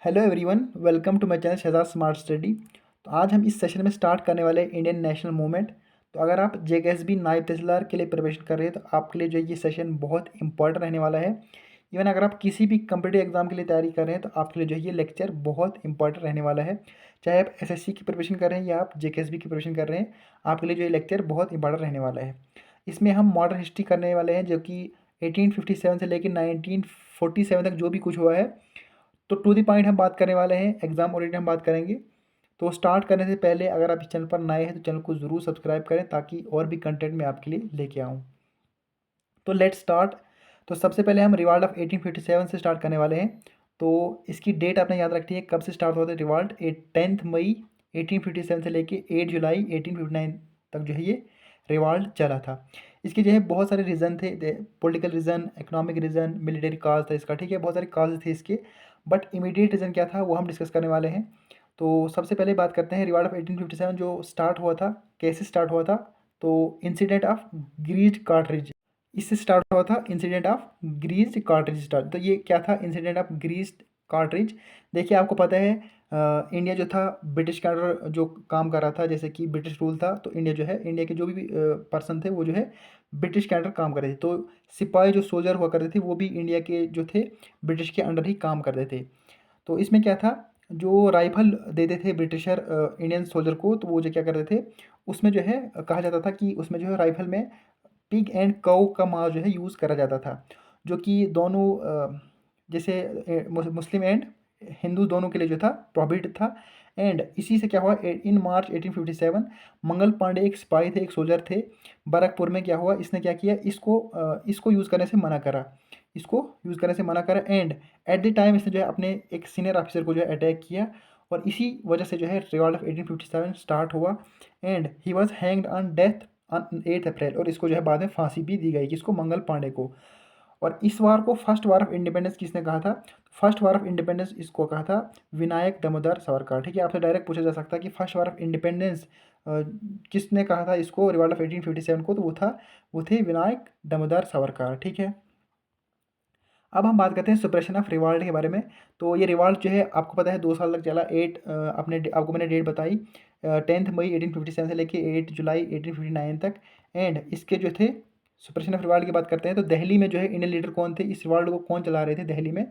Hello everyone, welcome to my channel Shahzad smart study. तो आज हम इस सेशन में स्टार्ट करने वाले हैं इंडियन नेशनल मूवमेंट। तो अगर आप जेकेएसबी नायब तहसीलदार के लिए प्रिपरेशन कर रहे हैं तो आपके लिए जो है ये सेशन बहुत इंपॉर्टेंट रहने वाला है। इवन अगर आप किसी भी कम्पिटिटिव एग्जाम के लिए तैयारी कर रहे हैं तो आपके लिए जो है ये लेक्चर बहुत इंपॉर्टेंट रहने वाला है। चाहे आप एसएससी की प्रिपरेशन कर रहे हैं या आप जेकेएसबी की प्रिपरेशन कर रहे हैं, आपके लिए जो ये लेक्चर बहुत इंपॉर्टेंट रहने वाला है। इसमें हम मॉडर्न हिस्ट्री करने वाले हैं, जो कि 1857 से लेकर 1947 तक जो भी कुछ हुआ है। तो टू दी पॉइंट हम बात करने वाले हैं, एग्जाम ओरिएंटेड हम बात करेंगे। तो स्टार्ट करने से पहले अगर आप इस चैनल पर नए हैं तो चैनल को ज़रूर सब्सक्राइब करें ताकि और भी कंटेंट मैं आपके लिए लेके आऊँ। तो लेट्स स्टार्ट। तो सबसे पहले हम रिवाल्ट ऑफ 1857 से स्टार्ट करने वाले हैं। तो इसकी डेट आपने याद रखनी है, कब से स्टार्ट होता है रिवाल्ट। 10 मई 1857 से लेके 8 जुलाई 1859 तक जो है ये रिवाल्ट चला था। इसके जो है बहुत सारे रीज़न थे, political reason, economic reason, military cause था इसका, ठीक है, बहुत सारे काज थे इसके। बट इमीडिएट रीज़न क्या था वो हम डिस्कस करने वाले हैं। तो सबसे पहले बात करते हैं रिवाल्ट ऑफ 1857 जो स्टार्ट हुआ था, कैसे स्टार्ट हुआ था। तो इंसिडेंट ऑफ ग्रीज कार्टरिज, इससे स्टार्ट हुआ था incident of Greaves cartridge start. तो ये क्या था इंसिडेंट ऑफ ग्रीज कार्टरिज। देखिए आपको पता है इंडिया जो था ब्रिटिश के अंडर जो काम कर रहा था, जैसे कि ब्रिटिश रूल था, तो इंडिया जो है, इंडिया के जो भी पर्सन थे वो जो है ब्रिटिश के अंडर काम कर रहे थे। तो सिपाही जो सोल्जर हुआ करते थे वो भी इंडिया के जो थे ब्रिटिश के अंडर ही काम करते थे। तो इसमें क्या था, जो राइफल देते थे ब्रिटिशर इंडियन सोल्जर को, तो वो जो क्या करते थे उसमें जो है कहा जाता था कि उसमें जो है राइफल में पिग एंड काऊ का मांस जो है यूज़ करा जाता था, जो कि दोनों जैसे मुस्लिम एंड हिंदू दोनों के लिए जो था प्रॉफिट था। एंड इसी से क्या हुआ, इन मार्च 1857 मंगल पांडे एक सिपाही थे, एक सोल्जर थे बैरकपुर में। क्या हुआ, इसने क्या किया, इसको यूज़ करने से मना करा, इसको यूज़ करने से मना करा। एंड एट द टाइम इसने जो है अपने एक सीनियर ऑफिसर को जो है अटैक किया, और इसी वजह से जो है रिवॉल्ट ऑफ 1857 स्टार्ट हुआ। And he was hanged on death on 8 अप्रैल, और इसको जो है बाद में फांसी भी दी गई, किसको, मंगल पांडे को। और इस वार को फर्स्ट वार ऑफ इंडिपेंडेंस किसने कहा था, फर्स्ट वार ऑफ इंडिपेंडेंस इसको कहा था विनायक दामोदर सावरकर, ठीक है। आपसे डायरेक्ट पूछा जा सकता है कि फर्स्ट वार ऑफ इंडिपेंडेंस किसने कहा था इसको, रिवॉल्ट ऑफ 1857 को, तो वो थे विनायक दामोदर सावरकर, ठीक है। अब हम बात करते हैं सुप्रेशन ऑफ रिवाल्ट के बारे में। तो ये रिवाल्ट जो है आपको पता है 2 साल तक चला। आपको मैंने डेट बताई 10 मई 1857 से लेके 8 जुलाई 1859 तक। एंड इसके जो थे सुप्रेशन ऑफ रिवाल्ट की बात करते हैं तो दिल्ली में जो है इंडियन लीडर कौन थे, इस रिवाल्ट को कौन चला रहे थे दिल्ली में,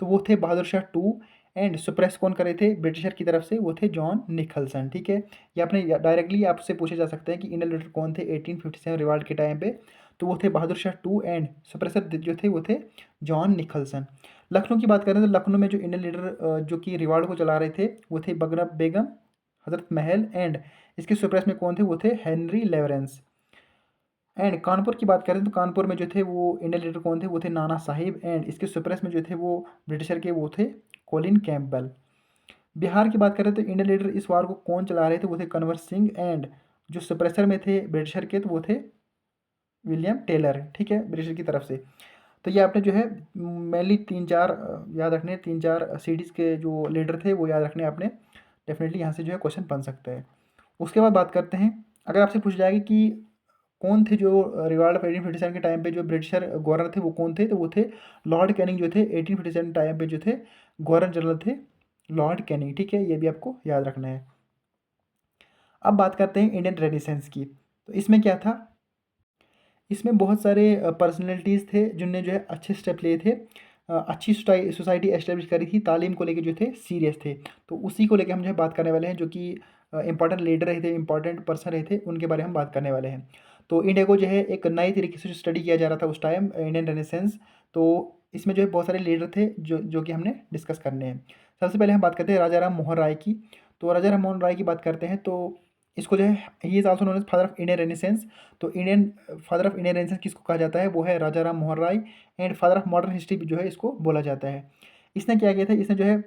तो वो थे Bahadur Shah to. And suppress कौन कर रहे थे ब्रिटिशर की तरफ से, वो थे जॉन निकलसन, ठीक है। ये आपने डायरेक्टली आपसे पूछे जा सकते हैं कि इंडियन लीडर कौन थे 1857 रिवाल्ट के टाइम पे, तो वो थे Bahadur Shah to. And suppressor जो थे वो थे जॉन निकलसन। लखनऊ की बात करें तो लखनऊ में जो इंडियन लीडर जो कि रिवाल्ट को चला रहे थे वो थे बगरम बेगम, हजरत महल। एंड इसके सुप्रेस में कौन थे, वो थे हेनरी लेवरेंस। एंड कानपुर की बात करें तो कानपुर में जो थे वो इंडियन लीडर कौन थे, वो थे नाना साहिब। एंड इसके सुप्रेस में जो थे वो ब्रिटिशर के वो थे कॉलिन कैंपबेल। बिहार की बात करें तो इंडियन लीडर इस वार को कौन चला रहे थे, वो थे कन्वर सिंह। एंड जो सप्रेसर में थे ब्रिटिशर के, तो वो थे विलियम टेलर, ठीक है, ब्रिटिशर की तरफ से। तो ये आपने जो है मेनली 3-4 याद रखने, 3-4 सिटीज़ के जो लीडर थे वो याद रखने आपने। डेफिनेटली यहाँ से जो है क्वेश्चन बन सकता है। उसके बाद बात करते हैं, अगर आपसे पूछ जाएगा कि कौन थे जो रिवाल्ट ऑफ 1857 के टाइम पे जो ब्रिटिशर गवर्नर थे वो कौन थे, तो वो थे लॉर्ड कैनिंग, जो थे 1857 टाइम पे जो थे गवर्नर जनरल थे लॉर्ड कैनिंग, ठीक है, ये भी आपको याद रखना है। अब बात करते हैं इंडियन रेनेसेंस की। तो इसमें क्या था, इसमें बहुत सारे पर्सनैलिटीज़ थे जिनने जो है अच्छे स्टेप लिए थे, अच्छी सोसाइटी एस्टेब्लिश करी थी, तालीम को लेके जो थे सीरियस थे। तो उसी को लेके हम जो है बात करने वाले हैं, जो कि इंपॉर्टेंट लीडर रहे थे, इंपॉर्टेंट पर्सन रहे थे, उनके बारे में हम बात करने वाले हैं। तो इंडिया को जो है एक नई तरीके से स्टडी किया जा रहा था उस टाइम, इंडियन रेनेसेंस। तो इसमें जो है बहुत सारे लीडर थे जो कि हमने डिस्कस करने हैं। सबसे पहले हम बात करते हैं राजा राम मोहन राय की। तो राजा राम मोहन राय की बात करते हैं तो इसको जो है he is also known as father of Indian renaissance. तो Indian father of Indian renaissance किसको कहा जाता है, वो है Raja Ram Mohan Roy. And father of modern history भी जो है इसको बोला जाता है। इसने क्या किया था, इसने जो है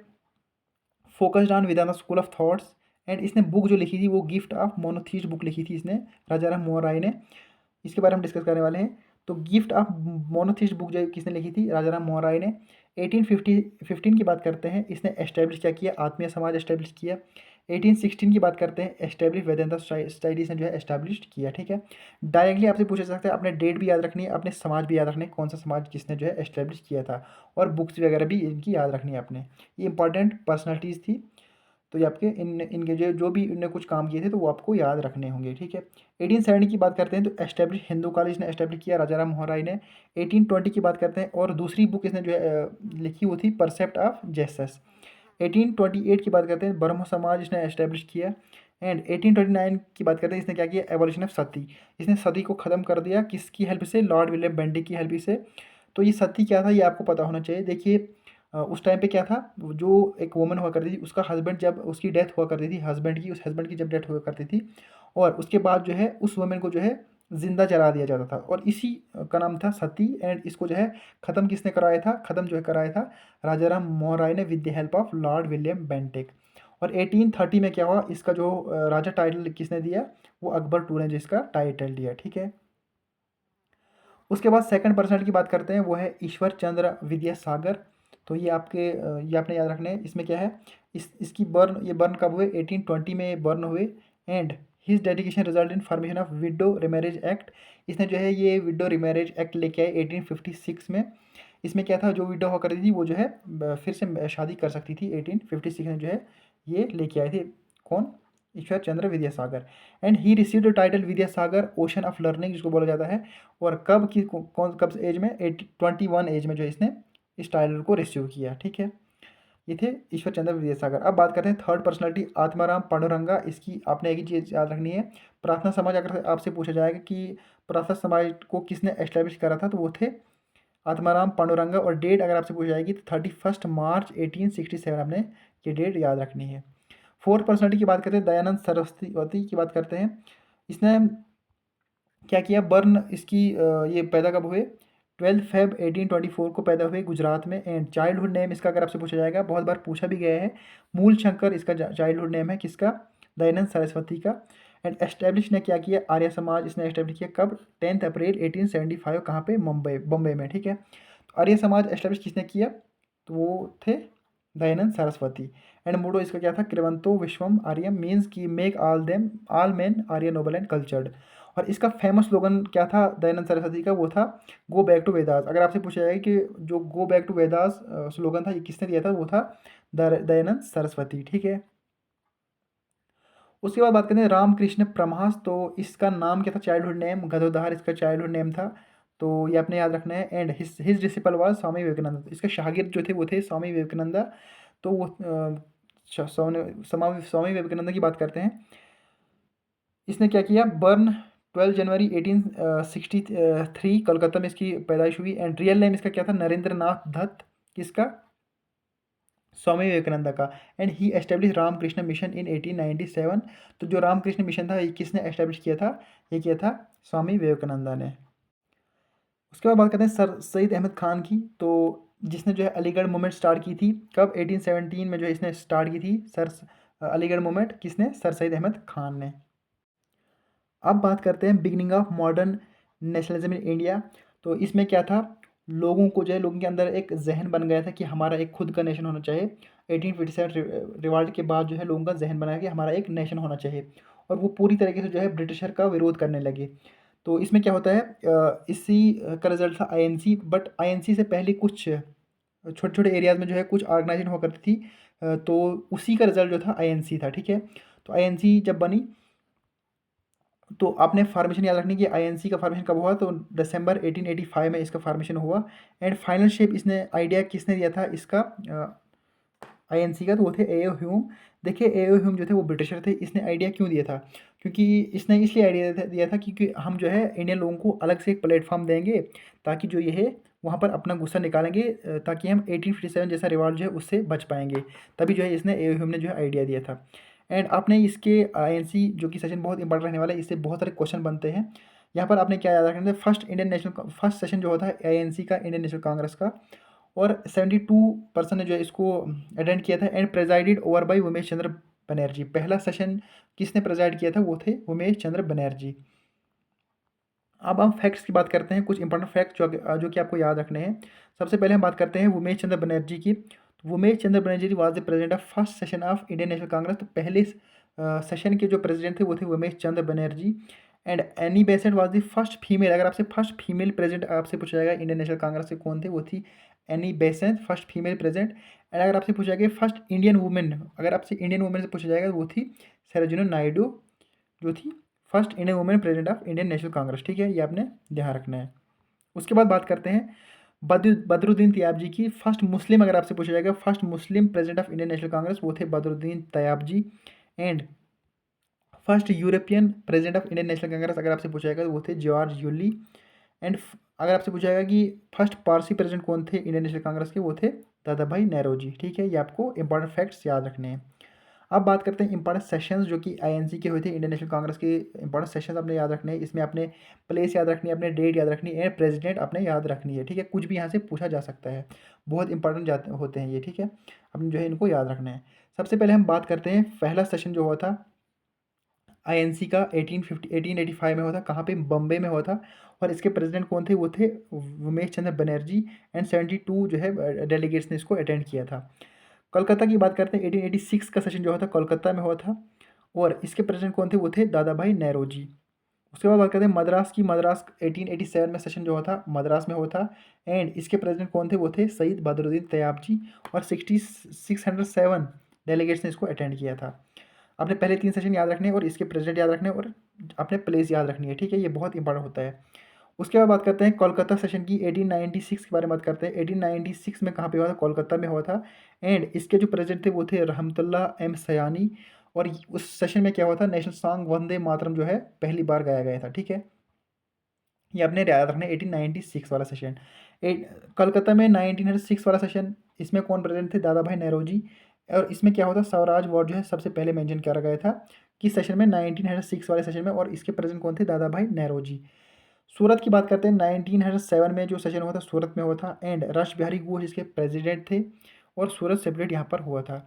focused on Vedanta school of thoughts. And इसने बुक जो लिखी थी वो गिफ्ट ऑफ मोनोथीस्ट बुक लिखी थी इसने, राजा राम मोहन राय ने। इसके बारे में डिस्कस करने वाले हैं। तो गिफ्ट ऑफ मोनोथीस्ट बुक जो किसने लिखी थी, राजा राम मोहन राय ने। 1815 की बात करते हैं, इसने एस्टेब्लिश क्या किया, आत्मीय समाज एस्टेब्लिश किया। 1816 की बात करते हैं, एस्टेब्लिश वेदांता स्टडीज ने जो है एस्टेब्लिश किया। ठीक है, डायरेक्टली आपसे पूछा जा सकता है, अपने डेट भी याद रखनी है, अपने समाज भी याद रखने, कौन सा समाज किसने जो है एस्टेब्लिश किया था, और बुक्स वगैरह भी इनकी याद रखनी है आपने। ये इंपॉर्टेंट पर्सनैलिटीज़ थी, तो ये आपके इनके जो भी इनने कुछ काम किए थे तो वो आपको याद रखने होंगे। ठीक है, 1870 की बात करते हैं तो एस्टेब्लिश हिंदू कॉलेज ने एस्टेब्लिश किया राजा राम मोहन राय ने। 1820 की बात करते हैं और दूसरी बुक इसने जो है लिखी वो थी परसेप्ट ऑफ जेसस। 1828 की बात करते हैं, ब्रह्म समाज इसने एस्टेब्लिश किया। एंड 1829 की बात करते हैं, इसने क्या किया, एवोल्यूशन ऑफ सती, इसने सती को ख़त्म कर दिया, किसकी हेल्प से, लॉर्ड विलियम बेंटिक की हेल्प से। तो ये सती क्या था ये आपको पता होना चाहिए। देखिए उस टाइम पे क्या था, जो एक वुमन हुआ करती थी उसका हस्बैंड जब उसकी डेथ हुआ करती थी, हस्बैंड की, उस हस्बैंड की जब डेथ हुआ करती थी, और उसके बाद जो है उस वुमेन को जो है जिंदा जला दिया जाता था, और इसी का नाम था सती। एंड इसको जो है ख़त्म किसने कराया था, ख़त्म जो है कराया था राजा राम मोहन राय ने with the help of Lord William Bentinck. और 1830 में क्या हुआ, इसका जो राजा टाइटल किसने दिया, वो अकबर टू ने जिसका टाइटल दिया। ठीक है, उसके बाद सेकंड पर्सनल की बात करते हैं, वो है ईश्वर चंद्र विद्यासागर। तो ये आपके ये आपने याद रखना है। इसमें क्या है, इसकी बर्न, ये बर्न कब हुए, 1820 में बर्न हुए। And his dedication result in formation of widow remarriage act, इसने जो है ये विडो रिमैरेज एक्ट लेके आए 1856 में। इसमें क्या था, जो विडो हुआ करती थी वो जो है फिर से शादी कर सकती थी। 1856 में जो है ये लेके आए थे, कौन, Ishwar Chandra Vidyasagar. And he received the title Vidyasagar ocean of learning जिसको बोला जाता है। और कब की कौन कब एज में, 21 एज में जो है इसने इस टाइटल को रिसीव किया। ठीक है, ये थे ईश्वर चंद्र विद्यासागर। अब बात करते हैं थर्ड पर्सनालिटी, आत्माराम पांडुरंगा। इसकी आपने एक ही चीज़ याद रखनी है, प्रार्थना समाज। अगर आपसे पूछा जाएगा कि प्रार्थना समाज को किसने एस्टेब्लिश करा था, तो वो थे आत्माराम पांडुरंगा। और डेट अगर आपसे पूछी जाएगी तो 31 मार्च 1867, आपने ये डेट याद रखनी है। फोर्थ पर्सनालिटी की बात करते हैं, दयानंद सरस्वती की बात करते हैं। इसने क्या किया, बर्न इसकी ये पैदा कब हुए, 12 फेब 1824 को पैदा हुए गुजरात में। एंड चाइल्डहुड नेम इसका अगर आपसे पूछा जाएगा, बहुत बार पूछा भी गया है, मूल शंकर इसका चाइल्डहुड नेम है, किसका, दयानंद सरस्वती का। एंड एस्टेब्लिश ने क्या किया, आर्य समाज इसने एस्टेब्लिश किया कब, 10 अप्रैल 1875, कहाँ पे, मुंबई, बॉम्बे में। ठीक है, तो आर्य समाज एस्टेब्लिश किसने किया, तो वो थे दयानंद सरस्वती। एंड मोडो इसका क्या था, कृवंतो विश्वम आर्यम, मीन्स की make all main Arya noble and cultured. और इसका फेमस स्लोगन क्या था दयानंद सरस्वती का, वो था गो बैक टू वेदास। अगर आपसे पूछा जाए कि जो go back to Vedas slogan था ये किसने दिया था, वो था दयानंद सरस्वती। ठीक है, उसके बाद बात करते हैं रामकृष्ण परमहंस। तो इसका नाम क्या था, चाइल्डहुड नेम गदोधार इसका चाइल्डहुड नेम था, तो ये आपने याद रखना है। And his disciple was Swami Vivekananda, इसके शागिर्द जो थे वो थे स्वामी विवेकानंदा। तो वो स्वामी विवेकानंद की बात करते हैं, इसने क्या किया, बर्न 12 जनवरी 1863 कोलकाता में इसकी पैदाइश हुई। एंड रियल नेम इसका क्या था, नरेंद्र नाथ दत्त, किसका, स्वामी विवेकानंद का। And he establish Ramakrishna mission in 1897। तो जो रामकृष्ण मिशन था ये किसने एस्टेब्लिश किया था, ये किया था स्वामी विवेकानंदा ने। उसके बाद बात करते हैं सर सईद अहमद खान की। तो जिसने जो है अलीगढ़ मूवमेंट स्टार्ट की थी, कब, 1817 में जो है इसने स्टार्ट की थी अलीगढ़ मूवमेंट, किसने, सर सईद अहमद खान ने। अब बात करते हैं beginning of modern nationalism in India. तो इसमें क्या था, लोगों को जो है, लोगों के अंदर एक जहन बन गया था कि हमारा एक खुद का नेशन होना चाहिए। 1857 रिवॉल्ट के बाद जो है लोगों का जहन बना कि हमारा एक नेशन होना चाहिए, और वो पूरी तरीके से जो है ब्रिटिशर का विरोध करने लगे। तो इसमें क्या होता है, इसी का रिजल्ट था आईएनसी। बट आईएनसी से पहले कुछ छोटे छोटे एरियाज में जो है कुछ ऑर्गेनाइजेशन हुआ करती थी, तो उसी का रिजल्ट जो था आईएनसी था। ठीक है, तो आईएनसी जब बनी, तो आपने फार्मेशन याद रखनी कि आईएनसी का फार्मेशन कब हुआ, तो दिसंबर 1885 में इसका फार्मेशन हुआ। एंड फाइनल शेप इसने आइडिया किसने दिया था इसका, आईएनसी का, तो वो थे एओ ह्यूम। देखिए एओ ह्यूम जो थे वो ब्रिटिशर थे, इसने आइडिया क्यों दिया था, क्योंकि इसने इसलिए आइडिया दिया था क्योंकि हम जो है इंडियन लोगों को अलग से एक प्लेटफॉर्म देंगे, ताकि जो ये है वहाँ पर अपना गुस्सा निकालेंगे, ताकि हम 1857 जैसा रिवॉल्ट जो है उससे बच पाएंगे। तभी जो है इसने एओ ह्यूम ने जो है आइडिया दिया था। एंड आपने इसके आईएनसी जो कि सेशन बहुत इंपॉर्टेंट रहने वाला है, इससे बहुत सारे क्वेश्चन बनते हैं। यहाँ पर आपने क्या याद रखना है, फर्स्ट सेशन जो होता है आईएनसी का, इंडियन नेशनल कांग्रेस का, और 72% ने जो है इसको अटेंड किया था। And प्रेजाइडेड over by Umesh Chandra Banerjee. पहला सेशन किसने प्रेजाइड किया था, वो थे उमेश चंद्र बनर्जी। अब हम फैक्ट्स की बात करते हैं, कुछ इंपॉर्टेंट फैक्ट्स जो कि आपको याद रखने हैं। सबसे पहले हम बात करते हैं उमेश चंद्र बनर्जी की। तो Umesh Chandra Banerjee was the president of first session of Indian National Congress. तो पहले सेशन के जो प्रेसिडेंट थे वो थे Umesh Chandra Banerjee. And Annie Besant was the first female. अगर आपसे फर्स्ट फीमेल प्रेसिडेंट आपसे पूछा जाएगा इंडियन नेशनल कांग्रेस से कौन थे, वो थी Annie Besant, first female president. And अगर आपसे पूछा जाएगा फर्स्ट इंडियन वुमेन, अगर आपसे इंडियन वुमेन से पूछा जाएगा वो थी सरोजिनी नायडू, जो थी first Indian women president of Indian National Congress. ठीक है, ये आपने ध्यान रखना है। उसके बाद बात करते हैं बदरुद्दीन तयाबजी की। फर्स्ट मुस्लिम, अगर आपसे पूछा जाएगा first Muslim president of Indian National Congress, वो थे Badruddin Tyabji. And first European president of Indian National Congress, अगर आपसे पूछा जाएगा तो वो थे जॉर्ज यूली। एंड अगर आपसे पूछा जाएगा कि फर्स्ट पारसी प्रेसिडेंट कौन थे इंडियन नेशनल कांग्रेस के, वो थे दादा भाई नेहरूजी। ठीक है, ये आपको इंपॉर्टेंट फैक्ट्स याद रखने हैं। अब बात करते हैं इंपॉर्टेंट सेशंस जो कि आईएनसी के हुए थे, इंडियन नेशनल कांग्रेस के इंपॉर्टेंट सेशंस आपने याद रखने हैं। इसमें आपने प्लेस याद रखनी है, अपने डेट याद रखनी है, प्रेसिडेंट आपने याद रखनी है। ठीक है, कुछ भी यहाँ से पूछा जा सकता है, बहुत इंपॉर्टेंट जाते होते हैं ये। ठीक है, आपने जो है इनको याद रखना है। सबसे पहले हम बात करते हैं पहला सेशन जो हुआ था आईएनसी का 1885 में हुआ था। कहाँ पे? बम्बई में हुआ था। और इसके प्रेसिडेंट कौन थे? वो थे उमेश चंद्र बनर्जी। एंड 72 जो है डेलीगेट्स ने इसको अटेंड किया था। कोलकाता की बात करते हैं, 1886 का सेशन जो हुआ था कोलकाता में हुआ था। और इसके प्रेसिडेंट कौन थे? वो थे दादा भाई नेहरूजी। उसके बाद बात करते हैं मद्रास की। मद्रास 1887 में सेशन जो हुआ था मद्रास में हुआ था। एंड इसके प्रेसिडेंट कौन थे? वो थे सईद बदरुद्दीन तयाबजी। और 607 डेलीगेट्स ने इसको अटेंड किया था। आपने पहले 3 सेशन याद रखने हैं और इसके प्रेसिडेंट याद रखने हैं और आपने प्लेस याद रखनी है। ठीक है, ये बहुत इंपॉर्टेंट होता है। उसके बाद बात करते हैं कोलकाता सेशन की। 1896 के बारे में बात करते हैं। 1896 में कहाँ पे हुआ था? कोलकाता में हुआ था। एंड इसके जो प्रेसिडेंट थे वो थे रहमतुल्लाह एम सयानी। और उस सेशन में क्या हुआ था? नेशनल सॉन्ग वंदे मातरम जो है पहली बार गाया गया था। ठीक है, ये आपने याद रखना है। 1896 वाला सेशन। कलकत्ता में 1906 वाला सेशन, इसमें कौन प्रेसिडेंट थे? दादा भाई नेहरूजी। और इसमें क्या होता? स्वराज वार्ड जो है सबसे पहले मेंशन किया गया था कि सेशन में 1906 वाले सेशन में। और इसके प्रेसिडेंट कौन थे? दादा भाई नेहरूजी। सूरत की बात करते हैं, 1907 में जो सेशन हुआ था सूरत में हुआ था। एंड राश बिहारी घोष इसके प्रेसिडेंट थे। और सूरत सेपरेट यहाँ पर हुआ था।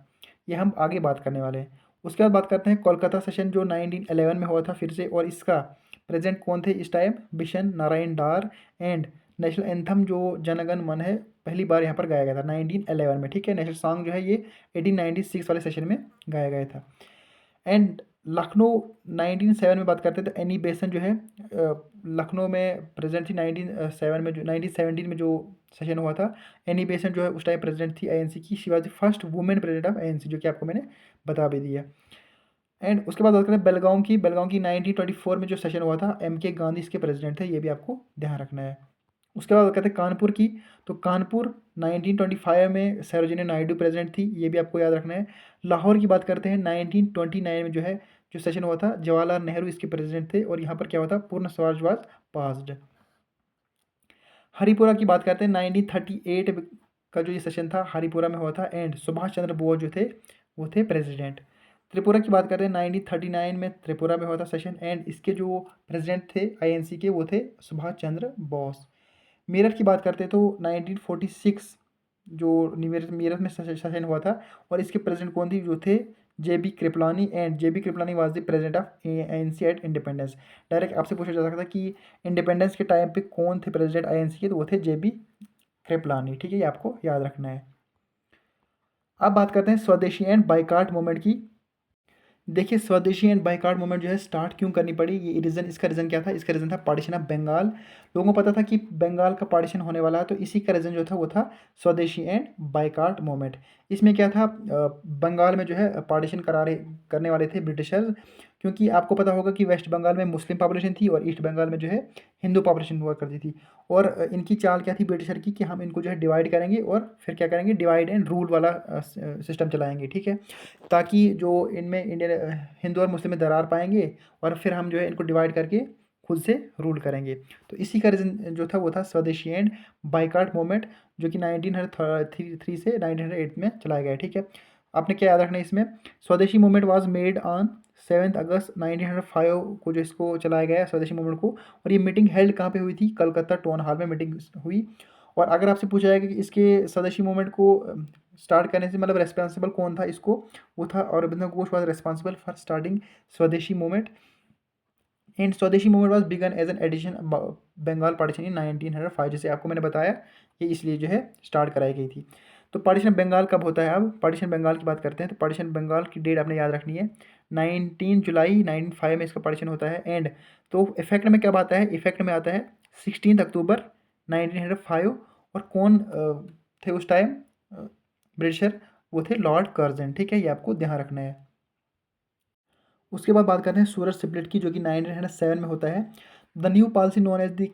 ये हम आगे बात करने वाले हैं। उसके बाद बात करते हैं कोलकाता सेशन जो 1911 में हुआ था फिर से। और इसका प्रेसिडेंट कौन थे इस time? Bishan Narayan Dar. And national anthem जो जनगण मन है पहली बार यहाँ पर गाया गया था 1911 में। ठीक है, नेशनल सॉन्ग जो है ये 1896 वाले सेशन में गाया गया था। एंड लखनऊ 1907 में बात करते हैं तो एनी बेसन जो है लखनऊ में प्रेसिडेंट थी। 1907 में जो 1917 में जो सेशन हुआ था, एनी बेसन जो है उस टाइम प्रेसिडेंट थी आईएनसी की। She was the first women president of INC, जो कि आपको मैंने बता भी दिया। एंड उसके बाद बात करते हैं बेलगांव की। बेलगांव की 1924 में जो सेशन हुआ था एम के गांधी इसके प्रेसिडेंट थे, ये भी आपको ध्यान रखना है। उसके बाद बात करते हैं कानपुर की। तो कानपुर 1925 में सरोजिनी नायडू प्रेसिडेंट थी, ये भी आपको याद रखना है। लाहौर की बात करते हैं 1929 में जो है जो सेशन हुआ था जवाहरलाल नेहरू इसके प्रेसिडेंट थे। और यहाँ पर क्या हुआ था? पूर्ण स्वराज वाज पास्ड। हरिपुरा की बात करते हैं 1938 का जो ये सेशन था हरिपुरा में हुआ था। एंड सुभाष चंद्र बोस जो थे वो थे प्रेसिडेंट। त्रिपुरा की बात करते हैं 1939 में त्रिपुरा में हुआ था सेशन। एंड इसके जो प्रेसिडेंट थे आईएनसी के वो थे सुभाष चंद्र बोस। मेरठ की बात करते हैं तो 1946 जो मेरठ में सेशन हुआ था। और इसके प्रेसिडेंट कौन थी? जो थे JB Kripalani. And JB Kripalani was the president of INC at independence. Direct आपसे पूछा जा सकता है कि इंडिपेंडेंस के टाइम पे कौन थे प्रेसिडेंट आईएनसी के, तो वो थे जेबी कृपलानी। ठीक है, ये आपको याद रखना है। अब बात करते हैं स्वदेशी एंड बाइकाट मूवमेंट की। देखिए स्वदेशी एंड बाइकाट मूवमेंट जो है स्टार्ट क्यों करनी पड़ी, ये रीज़न, इसका रीज़न क्या था? इसका रीज़न था पार्टीशन ऑफ बंगाल। लोगों को पता था कि बंगाल का पार्टीशन होने वाला है, तो इसी का रीज़न जो था वो था स्वदेशी एंड बाइकाट मूवमेंट। इसमें क्या था? बंगाल में जो है पार्टीशन करने वाले थे ब्रिटिशर्स। क्योंकि आपको पता होगा कि वेस्ट बंगाल में मुस्लिम पॉपुलेशन थी और ईस्ट बंगाल में जो है हिंदू पॉपुलेशन हुआ करती थी। और इनकी चाल क्या थी ब्रिटिशर की कि हम इनको जो है डिवाइड करेंगे और फिर क्या करेंगे? डिवाइड एंड रूल वाला सिस्टम चलाएंगे। ठीक है, ताकि जो इनमें इंडियन हिंदू और मुस्लिम में दरार पाएंगे और फिर हम जो है इनको डिवाइड करके खुद से रूल करेंगे। तो इसी का रीज़न जो था वो था स्वदेशी एंड बाइकाट मूवमेंट, जो कि 1903 से 1908 में चलाया गया। ठीक है, आपने क्या याद रखना है इसमें? स्वदेशी मूवमेंट वाज मेड ऑन 7 अगस्त 1905 को जो इसको चलाया गया स्वदेशी मूवमेंट को। और ये मीटिंग हेल्ड कहाँ पे हुई थी? कलकत्ता टाउन हॉल में मीटिंग हुई। और अगर आपसे पूछा जाएगा कि इसके स्वदेशी मूवमेंट को स्टार्ट करने से मतलब रेस्पॉन्सिबल कौन था इसको, वो था Aurobindo Ghosh was responsible for starting swadeshi movement. And swadeshi movement was begun as an addition Bengal partition in 1905, जैसे आपको मैंने बताया ये इसलिए जो है स्टार्ट कराई गई थी। तो पार्टीशन बंगाल कब होता है? अब पार्टीशन बंगाल की बात करते हैं। तो पार्टीशन बंगाल की डेट आपने याद रखनी है, 19 जुलाई 1905 में इसका पार्टीशन होता है। एंड तो इफेक्ट में कब आता है? इफेक्ट में आता है 16 अक्टूबर 1905। और कौन थे उस टाइम ब्रिटिशर? वो थे लॉर्ड कर्जन। ठीक है, ये आपको ध्यान रखना है। उसके बाद बात करते हैं सूरज स्प्लिट की, जो कि 1907 में होता है। The new policy known as the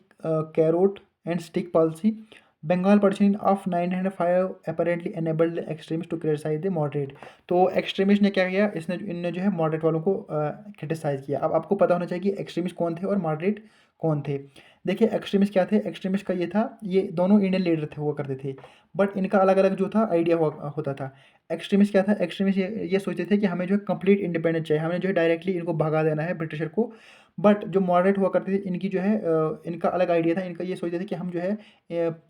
carrot and stick policy Bengal partition of 1905 apparently enabled extremist to criticize the moderate. तो एक्सट्रीमिस्ट ने क्या किया? इनने जो है मॉडरेट वालों को क्रिटिसाइज किया। अब आपको पता होना चाहिए कि एक्सट्रीमिस्ट कौन थे और मॉडरेट कौन थे। देखिए एक्सट्रीमिस्ट क्या थे? एक्सट्रीमिस्ट का ये था, ये दोनों इंडियन लीडर थे हुआ करते थे, बट इनका अलग अलग जो था आइडिया होता था। एक्सट्रीमिस्ट क्या था? एक्सट्रीमिस्ट ये सोचते थे कि हमें जो है कंप्लीट इंडिपेंडेंस चाहिए, हमें जो है डायरेक्टली इनको भगा देना है ब्रिटिशर को। बट जो मॉडरेट हुआ करते थे इनकी जो है इनका अलग आइडिया था। इनका ये सोचते थे कि हम जो है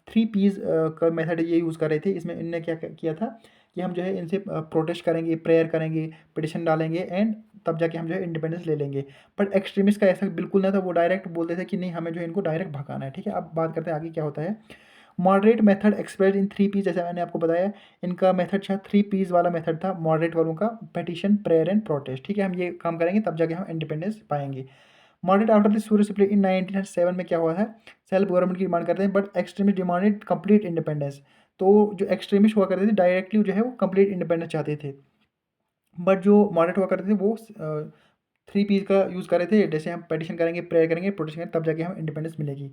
3 Ps का मेथड ये यूज़ कर रहे थे। इसमें इनने क्या किया था कि हम जो है इनसे प्रोटेस्ट करेंगे, प्रेयर करेंगे, पिटिशन डालेंगे, एंड तब जाके हम जो है इंडिपेंडेंस ले लेंगे। बट एक्सट्रीमिस्ट का ऐसा बिल्कुल नहीं था, वो डायरेक्ट बोलते थे कि नहीं, हमें जो है इनको डायरेक्ट भगाना है। ठीक है, अब बात करते हैं आगे क्या होता है। Moderate method express in 3 Ps, जैसे मैंने आपको बताया इनका मेथड शायद 3 Ps वाला मेथड था मॉडरेट वालों का, पिटिशन, प्रेयर एंड प्रोटेस्ट। ठीक है, हम ये काम करेंगे तब जाके हम इंडिपेंडेंस पाएंगे। Moderate after the Suraj split in 1907 में क्या हुआ है? सेल्फ गवर्नमेंट की डिमांड करते हैं, but extremist demanded complete independence. तो जो एक्सट्रीमिस्ट हुआ करते थे डायरेक्टली जो है वो कंप्लीट इंडिपेंडेंस चाहते थे, बट जो मॉडरेट हुआ करते थे वो 3 Ps का यूज़ कर रहे थे, जैसे हम पिटिशन करेंगे, प्रेयर करेंगे, प्रोटेस्ट करेंगे, तब जाके हम इंडिपेंडेंस मिलेगी।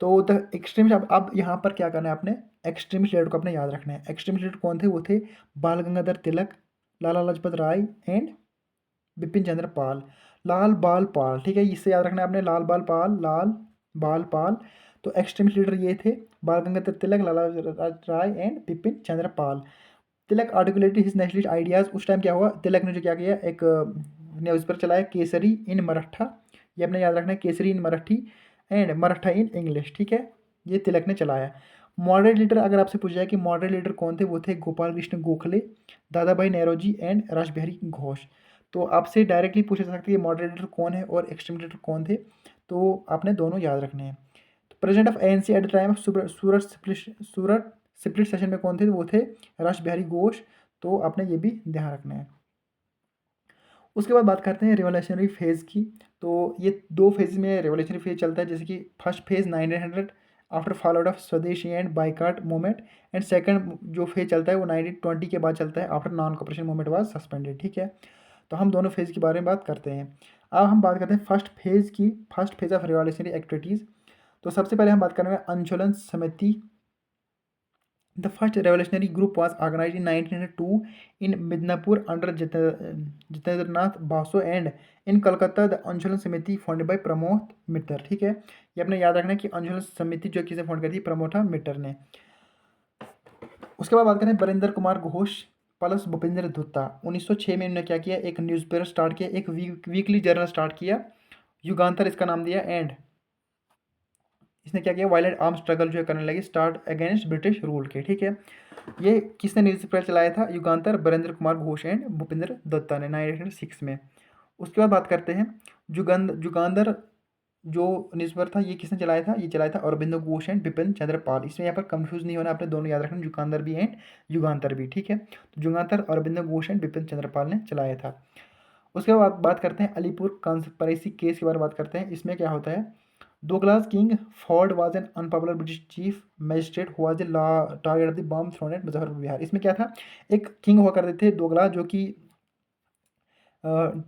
तो द एक्सट्रीमिस्ट, अब यहाँ पर क्या करना है आपने? एक्सट्रीमिस्ट लीडर को अपने याद रखना है। एक्सट्रीमिस्ट लीडर कौन थे? वो थे बाल गंगाधर तिलक, लाला लाजपत राय एंड बिपिन चंद्र पाल। लाल बाल पाल, ठीक है, इससे याद रखना है आपने, लाल बाल पाल, लाल बाल पाल। तो एक्सट्रीमिस्ट लीडर ये थे Bal Gangadhar Tilak, Lala Lajpat Rai and Bipin Chandra Pal. Tilak articulated his nationalist ideas. उस टाइम क्या हुआ? तिलक ने जो क्या किया, एक न्यूज़पेपर चलाया, केसरी इन मराठा। ये अपने याद रखना है, Kesari in Marathi and Maratha in English. ठीक है, ये तिलक ने चलाया। मॉडरेट लीडर अगर आपसे पूछा जाए कि मॉडरेट लीडर कौन थे, वो थे गोपाल कृष्ण गोखले, दादा भाई नेरोजी एंड रासबिहारी घोष। तो आपसे डायरेक्टली पूछा जा सकता है कि मॉडरेट लीडर कौन है और एक्सट्रीम लीडर कौन थे, तो आपने दोनों याद रखने हैं। तो president of ANC at the time of Surat split session में कौन थे? वो थे रासबिहारी घोष। तो आपने ये भी ध्यान रखना है। उसके बाद बात करते हैं रिवोल्यूशनरी फेज़ की। तो ये 2 फेज में रिवोल्यूशनरी फेज चलता है, जैसे कि first phase 1900 after fall out of Swadeshi and boycott movement, and second जो फेज चलता है वो 1920 के बाद चलता है, after non cooperation movement was suspended. ठीक है, तो हम दोनों फेज़ के बारे में बात करते हैं। अब हम बात करते हैं फर्स्ट फेज़ की, first phase of revolutionary activities. तो सबसे पहले हम बात करेंगे आंदोलन समिति। The first revolutionary group was organized in 1902 in Midnapur under Jitendranath Basu, and in Kolkata the Anjulan Samiti founded by Pramod मित्तर। ठीक है, ये अपने याद रखना है कि अंजुलन समिति जो किसे फाउंड करी थी? प्रमोद मित्तर ने। उसके बाद बात करें बरिंदर कुमार घोष प्लस भूपेंद्र दत्ता। 1906 में इन्होंने क्या किया? एक न्यूज़पेपर स्टार्ट किया, एक वीकली जर्नल स्टार्ट किया, युगांतर इसका नाम दिया। एंड इसने क्या किया? वायलेंट आर्म स्ट्रगल जो है करने लगी, स्टार्ट अगेंस्ट ब्रिटिश रूल के। ठीक है, ये किसने न्यूज़पेपर चलाया था? युगांतर, बरिंदर कुमार घोष एंड भूपेंद्र दत्ता ने 1906 में। उसके बाद बात करते हैं जुगांतर जो न्यूज़पेपर था ये किसने चलाया था? ये चलाया था अरबिंदो घोष एंड बिपिन चंद्र पाल। इसमें यहाँ पर कंफ्यूज नहीं होना, आपने दोनों याद रखना, जुगांतर भी एंड युगांतर भी। ठीक है, तो जुगांतर अरबिंदो घोष एंड बिपिन चंद्र पाल ने चलाया था। उसके बाद बात करते हैं अलीपुर कंस्पिरेसी केस के बारे में बात करते हैं। इसमें क्या होता है? Douglas King Ford was an unpopular British chief magistrate who was the target of the bomb thrown at Muzaffarpur Bihar. इसमें क्या था? एक किंग हुआ करते थे डोगलास, जो कि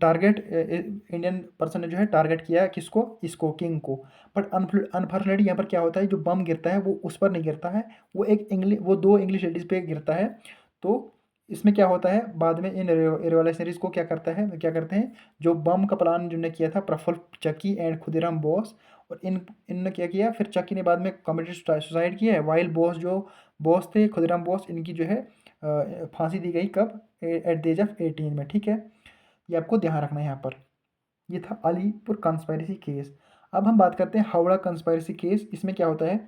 टारगेट इंडियन पर्सन ने जो है टारगेट किया किसको? इसको, किंग को। बट अनफॉर्चुनेटली यहाँ पर क्या होता है? जो बम गिरता है वो उस पर नहीं गिरता है, वो 2 इंग्लिश लेडीज़ पे गिरता है। तो इसमें क्या होता है? बाद में इन रिवॉल्यूशनरीज को क्या करते हैं? जो बम का प्लान जिन्होंने किया था, प्रफुल्ल चक्की एंड खुदीराम बोस, और इनने क्या किया? फिर चक्की ने बाद में कमिटेड सुसाइड किया है, वाइल बोस जो बॉस थे, खुदीराम बोस, इनकी जो है फांसी दी गई कब? एट द एज ऑफ 18 में। ठीक है, ये आपको ध्यान रखना है यहाँ पर। ये था अलीपुर कंस्पायरेसी केस। अब हम बात करते हैं हावड़ा कंस्पायरेसी केस। इसमें क्या होता है?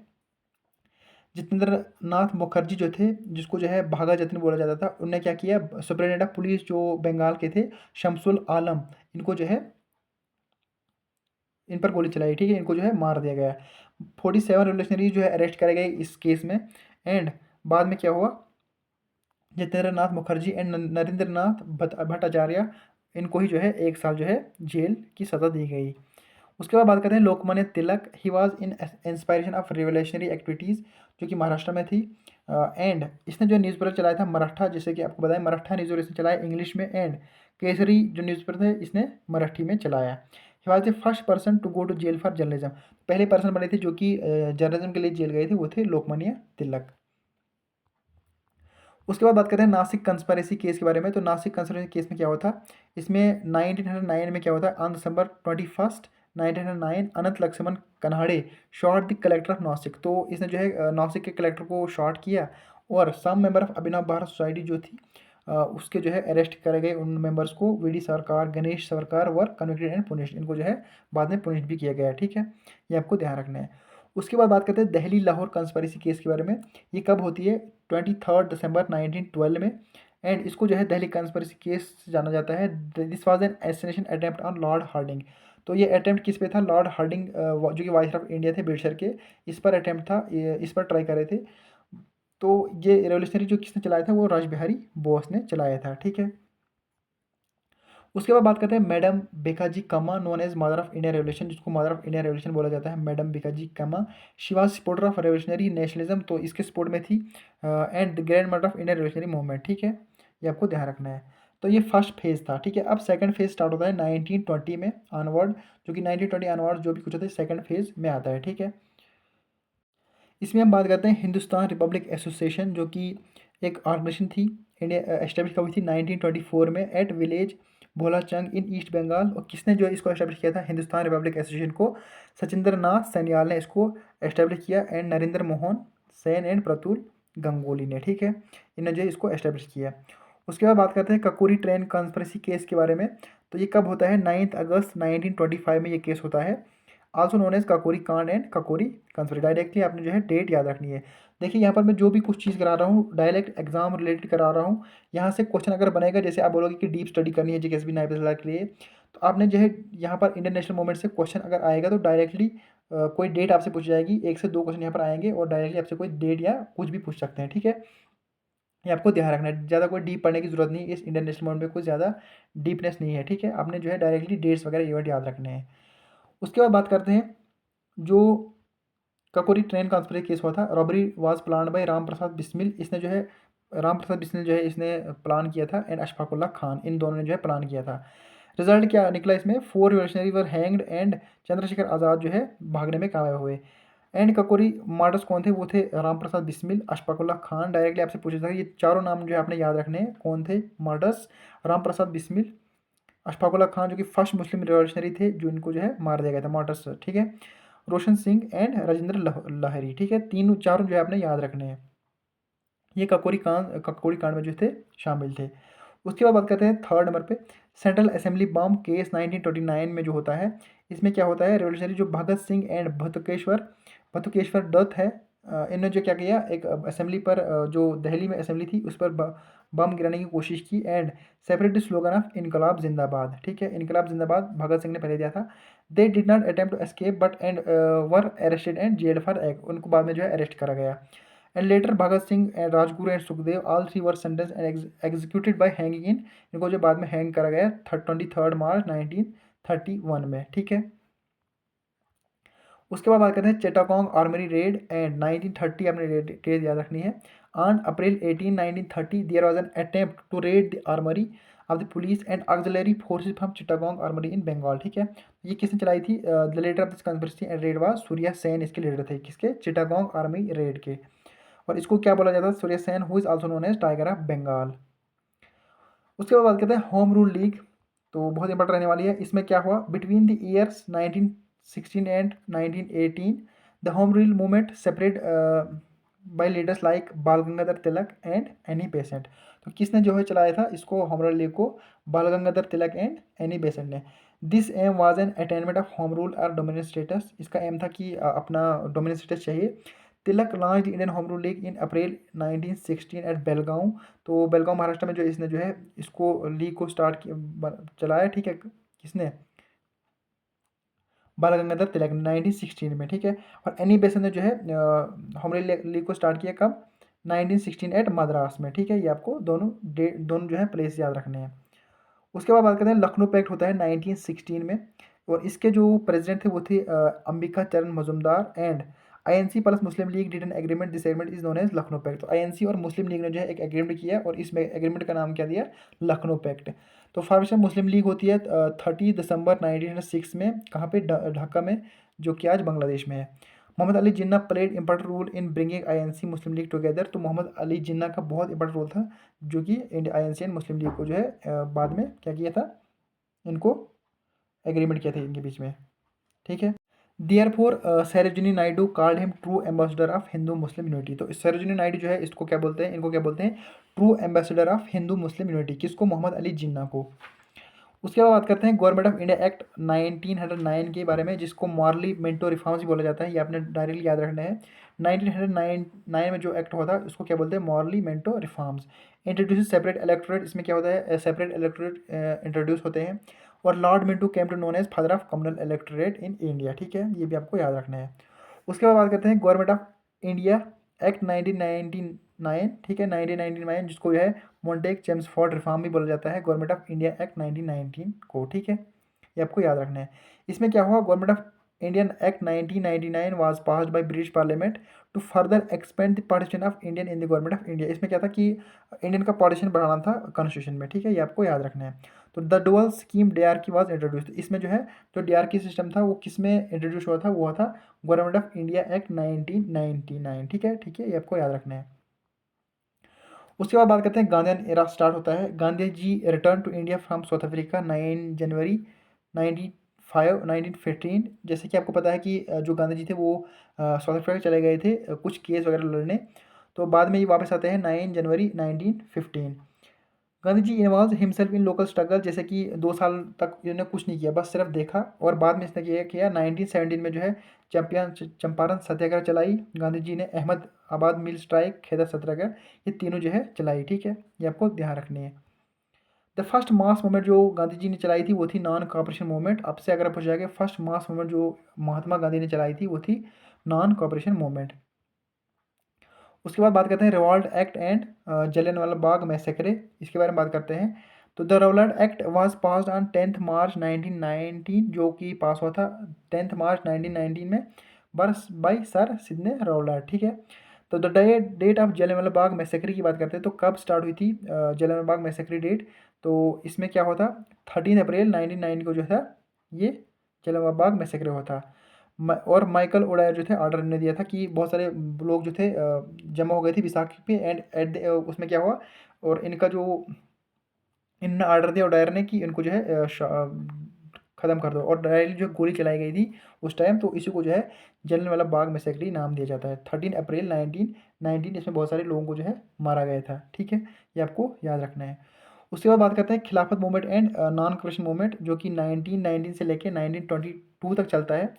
जितेंद्र नाथ मुखर्जी जो थे, जिसको जो है भागा जतीन बोला जाता था, उनने क्या किया? सुप्रिटेंडेंट ऑफ पुलिस जो बंगाल के थे, शमसुल आलम, इनको जो है इन पर गोली चलाई, ठीक है, इनको जो है मार दिया गया। 47 रिवोल्यूशनरी जो है अरेस्ट करे गए इस केस में। एंड बाद में क्या हुआ, जितेंद्र नाथ मुखर्जी एंड नरेंद्र नाथ भट्टाचार्य, इनको ही जो है 1 साल जो है जेल की सज़ा दी गई। उसके बाद बात करते हैं Lokmanya Tilak. He was in inspiration of revolutionary activities, जो कि महाराष्ट्र में थी। एंड इसने जो न्यूज़पेपर चलाया था मराठा, जैसे कि आपको बताया मराठा न्यूज़ इसने चलाया इंग्लिश में। एंड केसरी जो न्यूज़पेपर थे इसने मराठी में चलाया। He was the first person to go to jail for journalism. पहले पर्सन बने थे जो कि जर्नलिज्म के लिए जेल गए थे, वो थे लोकमान्य तिलक। उसके बाद बात करते हैं नासिक कंस्पिरेसी केस के बारे में। तो नासिक कंस्पिरेसी केस में क्या हुआ था, इसमें 1909 में क्या होता है, on December 21 1909 Anant Laxman Kanhare shot the collector of Nashik. तो इसने जो है नासिक के कलेक्टर को शॉट किया, और some member of Abhinav Bharat society जो थी उसके जो है अरेस्ट करे गए। उन मेंबर्स को वीडी सरकार, गणेश सरकार वर कन्विक्टेड एंड पुनिश्ड, इनको जो है बाद में पुनिश्ड भी किया गया, ठीक है, ये आपको ध्यान रखना है। उसके बाद बात करते हैं दिल्ली लाहौर कंस्पिरेसी केस के बारे में। ये कब होती है, 23 दिसंबर 1912 में। एंड इसको जो है दिल्ली कंस्पिरेसी केस जाना जाता है। This was an assassination attempt on Lord Harding. तो ये अटेम्प्ट किस पे था, लॉर्ड हार्डिंग जो कि वाइस ऑफ इंडिया थे ब्रिटिशर के, इस पर अटेम्प्ट था, इस पर ट्राई कर रहे थे। तो ये रेवोल्यूशनरी जो किसने चलाया था, वो राजबिहारी बोस ने चलाया था, ठीक है। उसके बाद बात करते हैं madam Bhikaji Cama, known as mother of Indian revolution, जिसको मदर ऑफ इंडियन रेवोल्यूशन बोला जाता है, madam Bhikaji Cama. She was supporter of revolutionary nationalism, तो इसके सपोर्ट में थी। And the grandmother of Indian revolutionary movement, ठीक है, ये आपको ध्यान रखना है। तो ये फर्स्ट फेज था, ठीक है। अब सेकंड फेज स्टार्ट होता है 1920 में ऑनवर्ड, जो कि 1920 ऑनवर्ड जो भी कुछ होता है सेकंड फेज में आता है, ठीक है। इसमें हम बात करते हैं हिंदुस्तान रिपब्लिक एसोसिएशन, जो कि एक ऑर्गेनाइजेशन थी, इंडिया एस्टेब्लिश हुई थी 1924 में at village Bholachang in east Bengal. और किसने जो इसको एस्टेब्लिश किया था, हिंदुस्तान रिपब्लिक एसोसिएशन को सचिंद्र नाथ सन्याल ने इसको एस्टेब्लिश किया, एंड नरेंद्र मोहन सेन एंड प्रतुल गंगोली ने, ठीक है, इन्होंने जो इसको एस्टेब्लिश किया। उसके बाद बात करते हैं ककोरी ट्रेन कॉन्स्पिरेसी केस के बारे में। तो ये कब होता है, 9 अगस्त 1925 में ये केस होता है, आल्सो नोन एज ककोरी कांड एंड ककोरी कंस्पिरेसी। डायरेक्टली आपने जो है डेट याद रखनी है। देखिए यहाँ पर मैं जो भी कुछ चीज़ करा रहा हूँ डायरेक्ट एग्जाम रिलेटेड करा रहा हूँ। यहाँ से क्वेश्चन अगर बनेगा, जैसे आप बोलोगे कि डीप स्टडी करनी है जीकेएसबी नायब तहसीलदार के लिए, तो आपने जो है यहाँ पर इंडियन नेशनल मूवमेंट से क्वेश्चन अगर आएगा तो डायरेक्टली कोई डेट आपसे पूछी जाएगी, 1 से 2 क्वेश्चन यहाँ पर आएंगे और डायरेक्टली आपसे कोई डेट या कुछ भी पूछ सकते हैं, ठीक है। ये आपको ध्यान रखना है, ज़्यादा कोई डीप पढ़ने की जरूरत नहीं है, इस इंडियन नेशनल मूवमेंट में कोई ज़्यादा डीपनेस नहीं है, ठीक है। आपने जो है डायरेक्टली डेट्स वगैरह इवेंट याद रखने हैं। उसके बाद बात करते हैं जो ककोरी ट्रेन कॉन्स्पिरेसी केस हुआ था, robbery was plan by Ram Prasad Bismil. इसने जो है राम प्रसाद बिस्मिल जो है इसने प्लान किया था, एंड अशफाकुल्ला खान, इन दोनों ने जो है प्लान किया था। रिजल्ट क्या निकला इसमें, 4 revolutionary were hanged and Chandrashekhar Azad जो है भागने में कामयाब हुए। एंड ककोरी मार्टर्स कौन थे, वो थे राम प्रसाद बिस्मिल, अशफाकुल्ला खान। डायरेक्टली आपसे पूछा था, ये चारों नाम जो है आपने याद रखने हैं, कौन थे, मार्टर्स, राम प्रसाद बिस्मिल, अशफाकुल्ला खान, जो कि फर्स्ट मुस्लिम रिवोल्यूशनरी थे जो इनको जो है मार दिया गया था, मार्टर्स, ठीक है। रोशन सिंह एंड राजेंद्र लाहरी, ठीक है, तीनों चारों जो है आपने याद रखने हैं। ये ककोरी कांड में जो थे शामिल थे। उसके बाद बात करते हैं थर्ड नंबर पे, सेंट्रल असेंबली बम केस 1929 में जो होता है। इसमें क्या होता है, रेवोल्यूशनरी जो भगत सिंह एंड भतुकेश्वर दत्त है, इन्होंने जो क्या किया, एक असेंबली पर जो दिल्ली में असेंबली थी उस पर बम गिराने की कोशिश की, एंड सेपरेट स्लोगन ऑफ इनकलाब जिंदाबाद, ठीक है, इनकलाब जिंदाबाद भगत सिंह ने पहले दिया था। They did not attempt to escape but and were arrested and jail for act, उनको बाद में जो है अरेस्ट करा गया। And later Bhagat Singh and Rajguru and Sukhdev all three were sentence and executed by hanging इन, इनको जो बाद में हैंग करा गया 23 मार्च 1931 में, ठीक है। उसके बाद बात करते हैं चिटागोंग आर्मरी रेड एंड 1930, आपने डेट याद रखनी है। On April 18 1930 there was an attempt to raid the armoury of the police and auxiliary forces from Chittagong armoury in Bengal, ठीक है। ये किसने चलाई थी, the leader of this conspiracy and raid was Surya Sen, इसके लीडर थे, किसके, चिटागोंग आर्मी रेड के। और इसको क्या बोला जाता है, Surya Sen, who is also known as tiger of Bengal. उसके बाद बात करते हैं होम रूल लीग, तो बहुत इंपॉर्टेंट रहने वाली है। इसमें क्या हुआ, between the years 1916 and 1918 the home rule movement separate by leaders like बाल Gangadhar Tilak and Annie Besant. तो किसने जो है चलाया था इसको, होम रूल लीग को, Bal Gangadhar Tilak and Annie Besant ने। This aim was an attainment of home rule और डोमिनेंट स्टेटस, इसका एम था कि अपना डोमिनेंट स्टेटस चाहिए। Tilak launch Indian home rule league in April 1916 at Belgaum. तो बेलगांव महाराष्ट्र में जो इसने जो है इसको लीग को स्टार्ट किया, चलाया, ठीक है, किसने, बाल गंगाधर तिलक ने 1916 में, ठीक है। और एनी बेसेंट ने जो है होम रूल लीग को स्टार्ट किया कब? 1916 एट मद्रास में, ठीक है। ये आपको दोनों जो है प्लेस याद रखने हैं। उसके बाद बात करते हैं लखनऊ पैक्ट होता है 1916 में, और इसके जो प्रेसिडेंट थे वो थे Ambika Charan Majumdar. And INC plus Muslim League did an agreement, this agreement is known as Lucknow pact. तो आईएनसी और मुस्लिम लीग ने जो है एक एग्रीमेंट किया और इसमें एग्रीमेंट का नाम क्या दिया? लखनऊ पैक्ट। तो फॉर्मेशन मुस्लिम लीग होती है 30 दिसंबर 1906 में, कहाँ पे? ढाका में, जो कि आज बांग्लादेश में है। Mohammad Ali Jinnah played important role in bringing INC Muslim league together. तो मोहम्मद अली जिन्ना का बहुत इंपॉर्टेंट रोल था, जो कि आईएनसी एंड मुस्लिम लीग को जो है बाद में क्या किया था, इनको एग्रीमेंट किया था इनके बीच में, ठीक है। Therefore Sarojini Naidu called him true ambassador of Hindu Muslim unity. तो सरोजिनी नायडू जो है इसको क्या बोलते हैं, इनको क्या बोलते हैं? True ambassador of Hindu Muslim unity. किसको? मोहम्मद अली जिन्ना को। उसके बाद बात करते हैं गवर्नमेंट ऑफ इंडिया एक्ट 1909 के बारे में, जिसको मॉरली मिंटो रिफॉर्म्स भी बोला जाता है। ये आपने डायरेक्टली याद रखना है। 1909 में जो एक्ट हुआ था उसको क्या बोलते हैं? Morally Minto reforms. Introduce separate electorate, इसमें क्या होता है? सेपरेट इलेक्टोरेट इंट्रोड्यूस होते हैं। और Lord Minto came to known as father of communal electorate in India, ठीक है। ये भी आपको याद रखना है। उसके बाद बात करते हैं गवर्नमेंट ऑफ इंडिया एक्ट 1999, ठीक है, 1999, जिसको जो है मोंटेक चेम्सफोर्ड रिफॉर्म भी बोला जाता है, गवर्नमेंट ऑफ इंडिया एक्ट 1919 को, ठीक है। ये आपको याद रखना है। इसमें क्या हुआ? Government of Indian act 1999 was passed by British parliament to further expand the partition of Indian in the government of India. इसमें क्या था कि इंडियन का पार्टीशन बढ़ाना था कॉन्स्टिट्यूशन में, ठीक है। ये आपको याद रखना है। तो the dual scheme diarchy was introduced. इसमें जो है जो डीआरकी सिस्टम था वो किस में इंट्रोड्यूस हुआ था? वो था गवर्नमेंट ऑफ इंडिया एक्ट 1999, ठीक है, ठीक है। ये आपको याद रखना है। उसके बाद बात करते हैं गांधीयन एरा स्टार्ट होता है। Gandhi ji return to India from South Africa 9 जनवरी 1915। जैसे कि आपको पता है कि जो गांधी जी थे वो साउथ अफ्रीका चले गए थे कुछ केस वगैरह लड़ने। तो बाद में ये वापस आते हैं 9 जनवरी 1915। Gandhi ji involve himself in local struggle, जैसे कि 2 साल तक इन्होंने कुछ नहीं किया, बस सिर्फ देखा। और बाद में इसने किया 1917 में जो है चंपारण सत्याग्रह चलाई गांधी जी ने। अहमदाबाद मिल स्ट्राइक, खेदा सत्याग्रह, ये तीनों जो है चलाई, ठीक है। ये आपको ध्यान रखनी है। द फर्स्ट मास मूवमेंट जो गांधी जी ने चलाई थी वो थी नॉन कॉपरेशन मूवमेंट। आपसे अगर पूछा जाएगा फर्स्ट मास मूवमेंट जो महात्मा गांधी ने चलाई थी वो थी नॉन कॉपरेशन मूवमेंट। उसके बाद बात करते हैं revolt act and Jallianwala Bagh मैसेक्रे, इसके बारे में बात करते हैं। तो the revolt act was passed on 10 मार्च 1919, जो कि पास हुआ था 10 मार्च 1919 में बर्स बाई सर सिडनी रिवॉल्ट, ठीक है। तो the date of Jallianwala Bagh massacre की बात करते हैं, तो कब स्टार्ट हुई थी जलियांवाला बाग मैसेक्रे डेट? तो इसमें क्या हुआ था? 13 अप्रैल 1919 को जो था ये जलियांवाला बाग मैसेक्रे हुआ था। और माइकल ओडायर जो थे ऑर्डर ने दिया था कि बहुत सारे लोग जो थे जमा हो गए थे विसाखी पे। एंड उसमें क्या हुआ? और इनका जो इनने ऑर्डर दिया ओडायर ने कि इनको जो है ख़त्म कर दो, और डायरेक्टली जो गोली चलाई गई थी उस टाइम, तो इसी को जो है जलियांवाला बाग मैसेक्रे नाम दिया जाता है। 13 अप्रैल 1919 इसमें बहुत सारे लोगों को जो है मारा गया था, ठीक है। ये आपको याद रखना है। उसके बाद बात करते हैं Khilafat movement and non cooperation movement, जो कि 1919 से लेकर 1922 तक चलता है।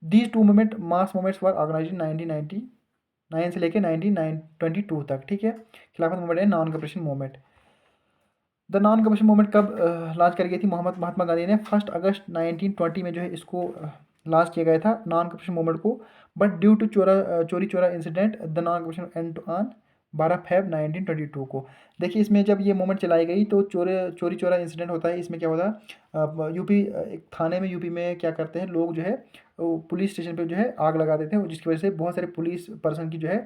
These two movement mass movements were organize 1999 से लेकर 1922 तक, ठीक है। Khilafat movement and non cooperation movement. The non cooperation movement कब लॉन्च कर गई थी महात्मा गांधी ने? 1 अगस्त 1920 में जो है इसको लॉन्च किया गया था नॉन कॉपरेशन मूवमेंट को। बट ड्यू टू चोरी चोरा incident the non cooperation and on 12 फरवरी 1922 को। देखिए इसमें जब ये मूवमेंट चलाई गई तो चोरी चोरा इंसिडेंट होता है। इसमें क्या होता है यूपी एक थाने में यूपी में क्या करते हैं लोग जो है वो पुलिस स्टेशन पे जो है आग लगा देते हैं, जिसकी वजह से बहुत सारे पुलिस पर्सन की जो है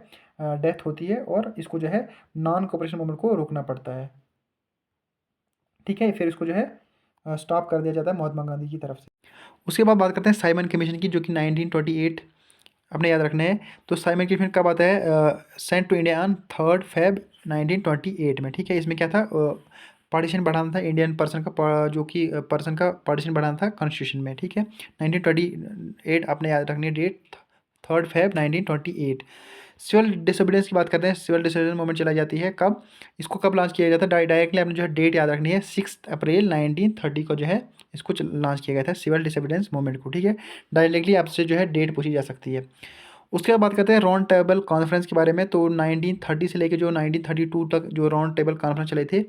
डेथ होती है, और इसको जो है नॉन कॉपरेशन मूवमेंट को रोकना पड़ता है, ठीक है। फिर इसको जो है स्टॉप कर दिया जाता है महात्मा गांधी की तरफ से। उसके बाद बात करते हैं साइमन कमीशन की, जो कि 1928 अपने याद रखना है। तो साइमन कमीशन कब आता है? सेंट टू इंडिया ऑन 3 फरवरी 1928 में, ठीक है। इसमें क्या था? पार्टीशन बढ़ाना था इंडियन पर्सन का, जो कि पर्सन का पार्टीशन बढ़ाना था कॉन्स्टिट्यूशन में, ठीक है। 1928 आपने याद रखनी है डेट, 3 फरवरी 1928। सिविल डिसोबीडियंस की बात करते हैं। सिविल डिसोबीडियंस मूवमेंट चलाई जाती है कब? इसको कब लॉन्च किया गया था? डायरेक्टली आपने जो है डेट याद रखनी है, 6 अप्रैल 1930 को जो है इसको लॉन्च किया गया था सिविल डिसोबीडियंस मूवमेंट को, ठीक है। डायरेक्टली आपसे जो है डेट पूछी जा सकती है। उसके बाद बात करते हैं राउंड टेबल कॉन्फ्रेंस के बारे में। तो 1930 से लेकर जो 1932 तक जो राउंड टेबल कॉन्फ्रेंस चले थे।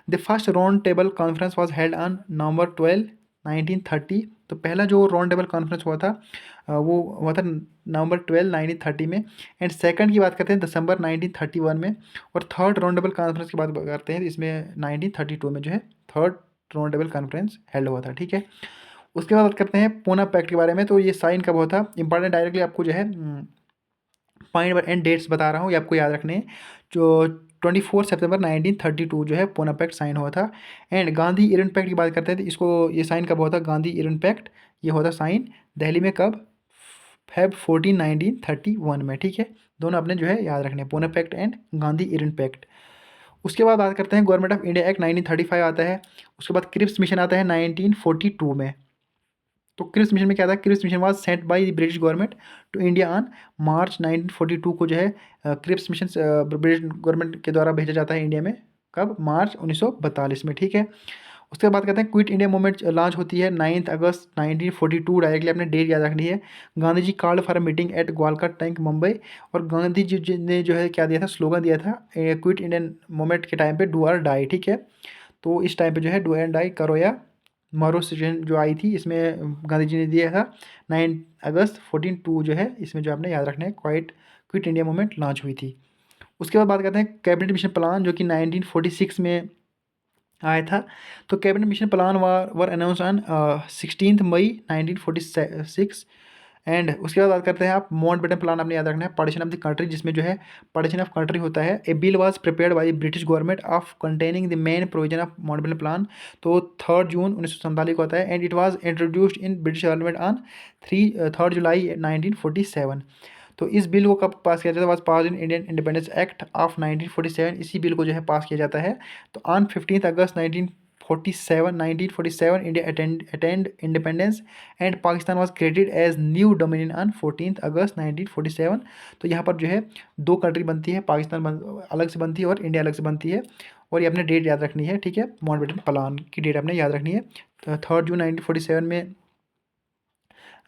The first round table conference was held on November 12, 1930। तो पहला जो राउंड टेबल कॉन्फ्रेंस हुआ था वो हुआ था नवंबर 12 1930 में। एंड सेकंड की बात करते हैं दिसंबर 1931 में। और थर्ड राउंड टेबल कॉन्फ्रेंस की बात करते हैं इसमें 1932 में जो है third round table conference held हुआ था, ठीक है। उसके बाद बात करते हैं पूना पैक्ट के बारे में। तो ये साइन कब हुआ था, इंपॉर्टेंट, डायरेक्टली आपको जो है पॉइंट एंड डेट्स बता रहा हूँ, ये आपको याद रखने हैं। जो 24 सितंबर 1932 जो है पूना पैक्ट साइन हुआ था। एंड गांधी इरन पैक्ट की बात करते हैं तो इसको ये साइन कब हुआ था, गांधी इरन पैक्ट ये हुआ था साइन दिल्ली में कब, फेब 14 1931 में, ठीक है। दोनों अपने जो है याद रखने हैं, Poona pact and Gandhi Irwin pact. उसके बाद बात करते हैं गवर्नमेंट ऑफ इंडिया एक्ट 1935 आता है। उसके बाद क्रिप्स मिशन आता है 1942 में। तो क्रिप्स मिशन में क्या था, Cripps mission was sent by the British government to India on March 1942 को जो है क्रिप्स मिशन ब्रिटिश गवर्नमेंट के द्वारा भेजा जाता है इंडिया में कब, मार्च 1942 में, ठीक है। उसके बाद बात करते हैं क्विट इंडिया मूवमेंट लॉन्च होती है 9 अगस्त 1942, डायरेक्टली अपने डेट याद रखनी है। Gandhi ji called for a meeting at Gowalia tank Mumbai. और गांधी जी ने जो है क्या दिया था, स्लोगन दिया था क्विट इंडियन मूवमेंट के टाइम पे, डू और डाई, ठीक है। तो इस टाइम पे जो है डू एंड डाई, करो या मरो सिचुएशन जो आई थी इसमें गांधी जी ने दिया था 9 अगस्त 14 जो है इसमें जो आपने याद रखना है क्विट इंडिया मूवमेंट लॉन्च हुई थी। उसके बाद बात करते हैं कैबिनेट मिशन प्लान जो कि 1946 में आया था। तो cabinet mission plan were announce on 16 May 1946। And उसके बाद बात करते हैं आप माउंटबेटन प्लान, आपने याद रखना है, पार्टीशन ऑफ द कंट्री, जिसमें जो है पार्टीशन ऑफ कंट्री होता है। A bill was prepared by British government of containing the main provision of Mountbatten plan. तो 3 जून 1947 को होता है। And it was introduced in British parliament on 3 जुलाई 1947। तो इस बिल को कब पास किया जाता है, was pass in Indian independence act of 1947। इसी बिल को जो है पास किया जाता है। तो on 15 August 1947 India attained independence and Pakistan was created as new dominion on 14 August 1947। तो यहाँ पर जो है 2 कंट्री बनती है, पाकिस्तान अलग से बनती है और इंडिया अलग से बनती है। और ये अपने डेट याद रखनी है, ठीक है। माउंटबेटन प्लान की डेट आपने याद रखनी है। तो 3 जून 1947 में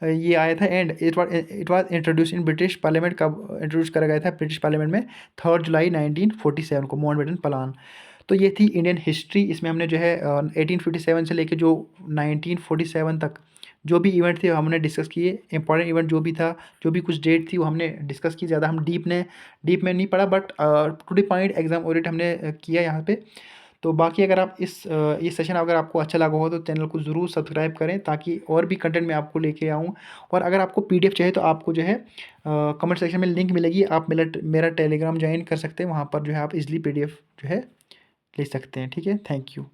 ये आया था। And it was introduce in British parliament, कब इंट्रोड्यूस करा गया था ब्रिटिश पार्लियामेंट में, 3 जुलाई 1947 को, माउंटबेटन प्लान। तो ये थी इंडियन हिस्ट्री। इसमें हमने जो है 1857 से लेके जो 1947 तक जो भी इवेंट थे हमने डिस्कस किए। इंपॉर्टेंट इवेंट जो भी था, जो भी कुछ डेट थी वो हमने डिस्कस की। ज़्यादा हम डीप में नहीं पढ़ा, but to the point exam oriented हमने किया यहाँ पे। तो बाकी अगर आप ये सेशन अगर आपको अच्छा लगा हो तो चैनल को ज़रूर सब्सक्राइब करें, ताकि और भी कंटेंट मैं आपको लेके आऊँ। और अगर आपको पीडीएफ चाहिए तो आपको जो है कमेंट सेक्शन में लिंक मिलेगी, आप मेरा टेलीग्राम ज्वाइन कर सकते हैं, वहाँ पर जो है आप इजली पीडीएफ जो है ले सकते हैं, ठीक है। Thank you.